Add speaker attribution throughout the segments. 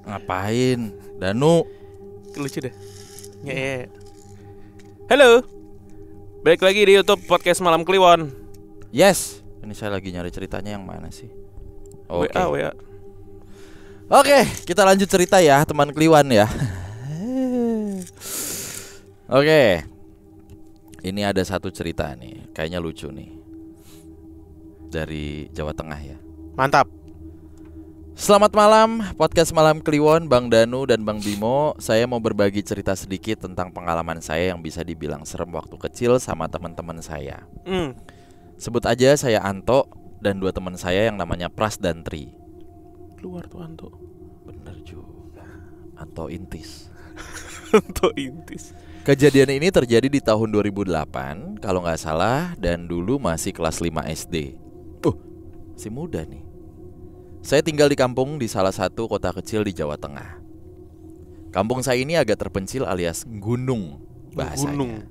Speaker 1: Ngapain? Danu.
Speaker 2: Lucu deh. Ya. Halo. Balik lagi di YouTube Podcast Malam Kliwon.
Speaker 1: Yes. Ini saya lagi nyari ceritanya yang mana sih? Oke.
Speaker 2: WA.
Speaker 1: Oke, kita lanjut cerita ya, teman Kliwon ya. Oke. Ini ada satu cerita nih, kayaknya lucu nih. Dari Jawa Tengah ya.
Speaker 2: Mantap.
Speaker 1: Selamat malam, podcast Malam Kliwon, Bang Danu dan Bang Bimo. Saya mau berbagi cerita sedikit tentang pengalaman saya yang bisa dibilang serem waktu kecil sama teman-teman saya. Sebut aja saya Anto dan dua teman saya yang namanya Pras dan Tri.
Speaker 2: Keluar tuh Anto.
Speaker 1: Bener juga, Anto Intis.
Speaker 2: Anto Intis.
Speaker 1: Kejadian ini terjadi di tahun 2008 kalau nggak salah, dan dulu masih kelas 5 SD. Masih muda nih. Saya tinggal di kampung di salah satu kota kecil di Jawa Tengah. Kampung saya ini agak terpencil alias gunung bahasanya.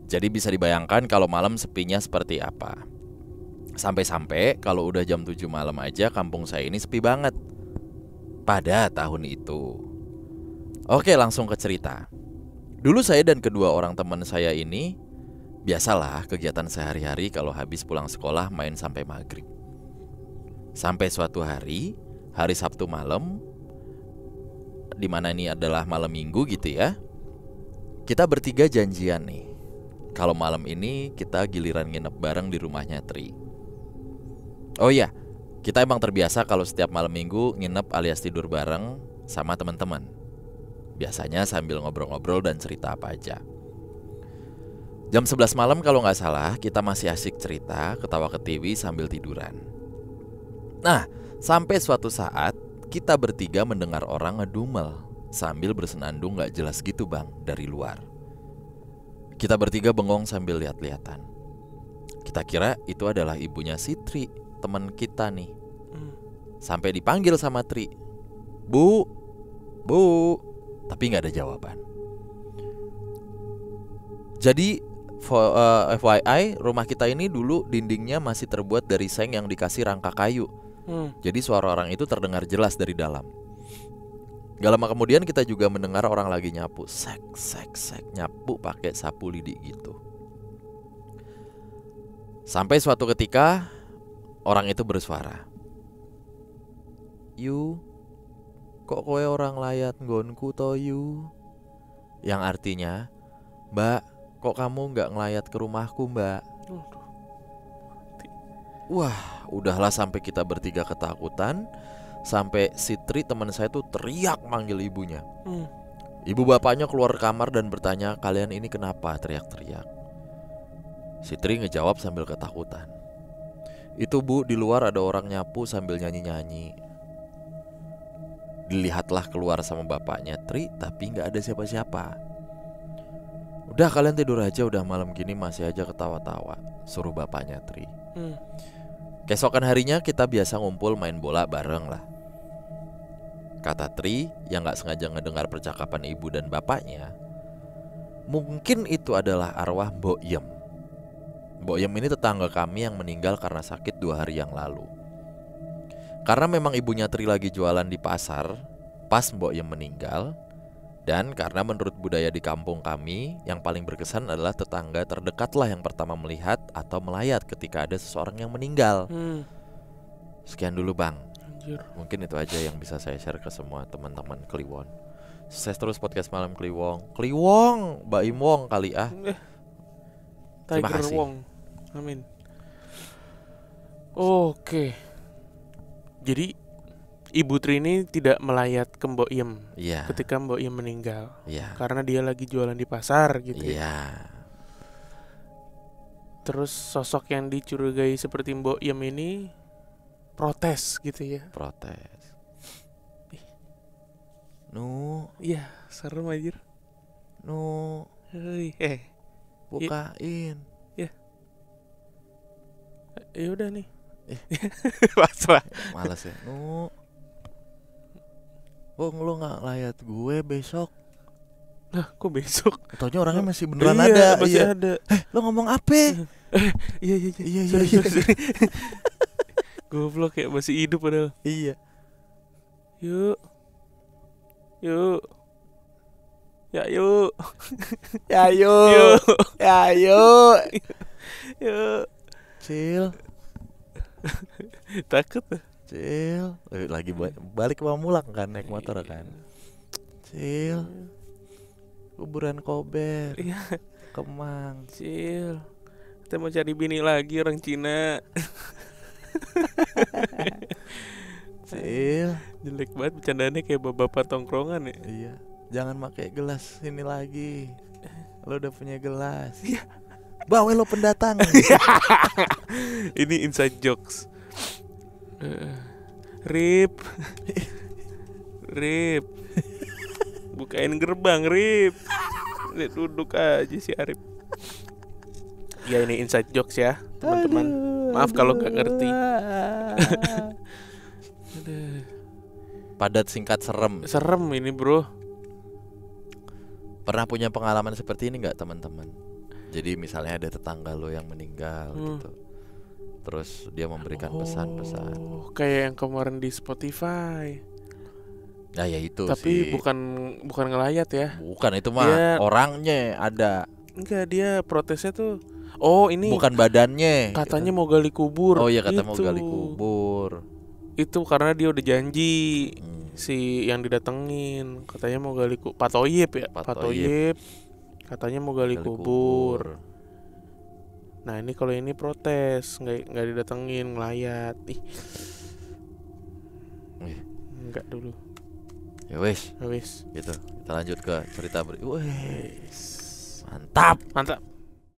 Speaker 1: Jadi bisa dibayangkan kalau malam sepinya seperti apa. Sampai-sampai kalau udah jam 7 malam aja kampung saya ini sepi banget pada tahun itu. Oke, langsung ke cerita. Dulu saya dan kedua orang teman saya ini, biasalah kegiatan sehari-hari kalau habis pulang sekolah main sampai maghrib. Sampai suatu hari Sabtu malam, dimana ini adalah malam minggu gitu ya. Kita bertiga janjian nih, kalau malam ini kita giliran nginep bareng di rumahnya Tri. Oh iya, kita emang terbiasa kalau setiap malam minggu nginep alias tidur bareng sama teman-teman. Biasanya sambil ngobrol-ngobrol dan cerita apa aja. Jam 11 malam kalau gak salah, kita masih asik cerita, ketawa ketiwi sambil tiduran. Nah, sampai suatu saat kita bertiga mendengar orang ngedumel sambil bersenandung gak jelas gitu bang dari luar. Kita bertiga bengong sambil lihat-lihatan. Kita kira itu adalah ibunya si Tri, teman kita nih. Sampai dipanggil sama Tri, Bu, tapi gak ada jawaban. Jadi FYI, rumah kita ini dulu dindingnya masih terbuat dari seng yang dikasih rangka kayu. Jadi suara orang itu terdengar jelas dari dalam. Gak lama kemudian kita juga mendengar orang lagi nyapu, sek, nyapu pakai sapu lidi gitu. Sampai suatu ketika orang itu bersuara, "Yu, kok kowe orang layat nggonku to Yu?" Yang artinya, "Mbak, kok kamu gak ngelayat ke rumahku mbak?" Wah, udahlah sampai kita bertiga ketakutan. Sampai si Tri teman saya tuh teriak manggil ibunya. Ibu bapaknya keluar kamar dan bertanya, "Kalian ini kenapa teriak-teriak?" Si Tri ngejawab sambil ketakutan, "Itu bu, di luar ada orang nyapu sambil nyanyi-nyanyi." Dilihatlah keluar sama bapaknya Tri, tapi gak ada siapa-siapa. "Udah kalian tidur aja, udah malam gini masih aja ketawa-tawa," suruh bapaknya Tri. Keesokan harinya kita biasa ngumpul main bola bareng lah. Kata Tri yang gak sengaja ngedengar percakapan ibu dan bapaknya, mungkin itu adalah arwah Mbok Yem. Mbok Yem ini tetangga kami yang meninggal karena sakit 2 hari yang lalu. Karena memang ibunya Tri lagi jualan di pasar pas Mbok Yem meninggal, dan karena menurut budaya di kampung kami, yang paling berkesan adalah tetangga terdekatlah yang pertama melihat atau melayat ketika ada seseorang yang meninggal. Sekian dulu bang.
Speaker 2: Anjir.
Speaker 1: Mungkin itu aja yang bisa saya share ke semua teman-teman Kliwon. Sukses terus podcast Malam Kliwon. Kliwon, Mbak Imwong kali ah. Terima
Speaker 2: Tiger
Speaker 1: kasih.
Speaker 2: Wong. Amin. Oke. Jadi Ibu Tri ini tidak melayat ke Mbok Yem ketika Mbok Yem meninggal. Karena dia lagi jualan di pasar gitu ya. Terus sosok yang dicurigai seperti Mbok Yem ini protes gitu ya.
Speaker 1: Protes.
Speaker 2: Iya, serem anjir.
Speaker 1: Bukain.
Speaker 2: Ya udah nih.
Speaker 1: Males ya. Lu gak layat gue besok.
Speaker 2: Lah kok besok?
Speaker 1: Taunya orangnya masih beneran ada.
Speaker 2: Masih ada.
Speaker 1: Lo ngomong apa?
Speaker 2: Iya.
Speaker 1: Iya.
Speaker 2: Goblok kayak masih hidup padahal.
Speaker 1: Iya.
Speaker 2: Yuk. Yuk. Ya yuk.
Speaker 1: Ya yuk. Ya yuk.
Speaker 2: Yuk.
Speaker 1: Cil.
Speaker 2: Takut.
Speaker 1: Cil. Lagi balik ke Pamulang kan naik motor kan. Cil. Kuburan Kober.
Speaker 2: Iya.
Speaker 1: Kemang.
Speaker 2: Cil. Kita mau cari bini lagi orang Cina.
Speaker 1: Cil.
Speaker 2: Jelek banget bercandanya kayak bapak tongkrongan ya.
Speaker 1: Iya. Jangan pakai gelas ini lagi. Lo udah punya gelas.
Speaker 2: Iya.
Speaker 1: Bawa lo pendatang.
Speaker 2: Ini inside jokes. Rip. Rip. Bukain gerbang, Rip. Lihat duduk aja si Arif. Ya ini inside jokes ya, teman-teman. Maaf kalau nggak ngerti.
Speaker 1: Padat singkat serem.
Speaker 2: Serem ini bro.
Speaker 1: Pernah punya pengalaman seperti ini nggak teman-teman? Jadi misalnya ada tetangga lo yang meninggal gitu, terus dia memberikan pesan-pesan.
Speaker 2: Kayak yang kemarin di Spotify.
Speaker 1: Nah ya itu.
Speaker 2: Tapi
Speaker 1: sih
Speaker 2: bukan ngelayat ya.
Speaker 1: Bukan, itu mah
Speaker 2: dia,
Speaker 1: orangnya ada.
Speaker 2: Enggak, dia protesnya tuh. Oh ini.
Speaker 1: Bukan badannya.
Speaker 2: Katanya mau gali kubur.
Speaker 1: Oh iya, katanya mau gali kubur.
Speaker 2: Itu karena dia udah janji. Si yang didatengin katanya mau gali Pak Toyib ya. Pak Toyib katanya mau gali kubur. Nah ini kalau ini protes, nggak didatengin, ngelayat. Enggak dulu.
Speaker 1: Ya wes
Speaker 2: gitu.
Speaker 1: Kita lanjut ke cerita berikutnya. Mantap.